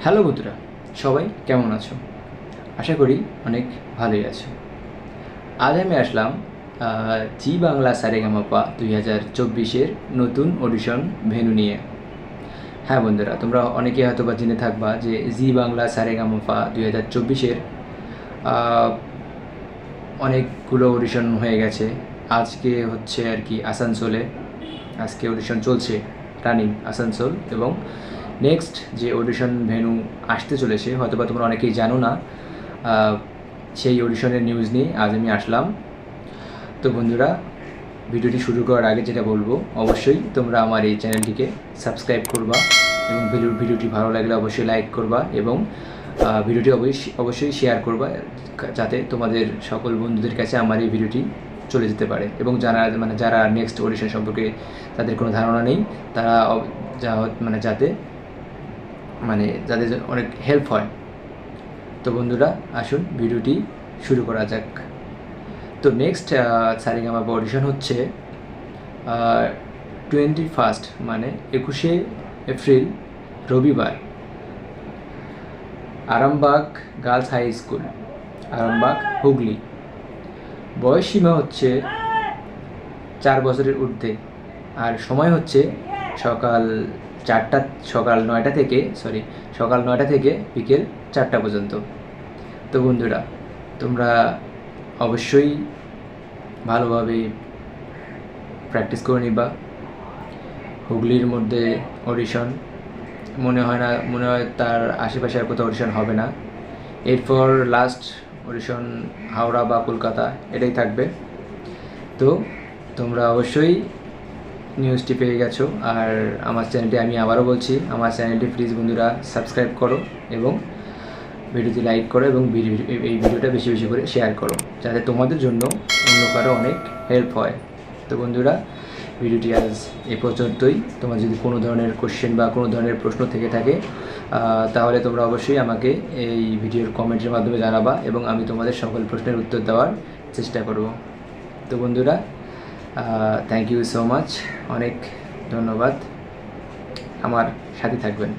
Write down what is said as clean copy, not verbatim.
Hello বন্ধুরা, সবাই কেমন আছো? আশা করি অনেক ভালোই আছো। আজ আমি আসলাম জি বাংলা সারেগামাপা 2024-এর নতুন অডিশন ভেন্যু নিয়ে। হ্যাঁ বন্ধুরা, তোমরা অনেকেই হয়তো বা জেনে থাকবা যে জি বাংলা সারেগামাপা 2024-এর অনেকগুলো অডিশন হয়ে গেছে। আজকে হচ্ছে আর কি আসানসোলে, আজকে অডিশন চলছে রানিং আসানসোল, এবং নেক্সট যে অডিশন ভেন্যু আসতে চলেছে হয়তো বা তোমরা অনেকেই জানো না, সেই অডিশনের নিউজ নিয়ে আজ আমি আসলাম। তো বন্ধুরা, ভিডিওটি শুরু করার আগে যেটা বলবো, অবশ্যই তোমরা আমার এই চ্যানেলটিকে সাবস্ক্রাইব করবা এবং ভিডিওটি ভালো লাগলে অবশ্যই লাইক করবা এবং ভিডিওটি অবশ্যই শেয়ার করবা, যাতে তোমাদের সকল বন্ধুদের কাছে আমার এই ভিডিওটি চলে যেতে পারে এবং যারা নেক্সট অডিশন সম্পর্কে তাদের কোনো ধারণা নেই, তারা যাতে যাদের অনেক হেল্প হয়। তো বন্ধুরা, আসুন ভিডিওটি শুরু করা যাক। তো নেক্সট সারেগামাপা অডিশন হচ্ছে 21 মানে 21শে এপ্রিল রবিবার, Arambagh girls high school, Arambagh, Hooghly. বয়সসীমা হচ্ছে 4 বছরের ঊর্ধ্বে, আর সময় হচ্ছে সকাল 9টা থেকে বিকেল 4টা পর্যন্ত। তো বন্ধুরা, তোমরা অবশ্যই ভালোভাবে প্র্যাকটিস করে নিবা। হুগলির মধ্যে অডিশন, মনে হয় তার আশেপাশে আর কোথাও অডিশন হবে না। এরপর লাস্ট অডিশন হাওড়া বা কলকাতা, এটাই থাকবে। তো তোমরা অবশ্যই নিউজটি পেয়ে গেছো। আর আমার চ্যানেলটি, আমি আবারও বলছি, আমার চ্যানেলটি প্লিজ বন্ধুরা সাবস্ক্রাইব করো এবং ভিডিওটি লাইক করো এবং এই ভিডিওটা বেশি বেশি করে শেয়ার করো, যাতে তোমাদের জন্য অন্য কারো অনেক হেল্প হয়। তো বন্ধুরা, ভিডিওটি আজ এ পর্যন্তই। তোমার যদি কোনো ধরনের কোশ্চেন বা কোনো ধরনের প্রশ্ন থেকে থাকে, তাহলে তোমরা অবশ্যই আমাকে এই ভিডিওর কমেন্টের মাধ্যমে জানাবা এবং আমি তোমাদের সকল প্রশ্নের উত্তর দেওয়ার চেষ্টা করব। তো বন্ধুরা, থ্যাংক ইউ সো মাচ, অনেক ধন্যবাদ, আমার সাথে থাকবেন।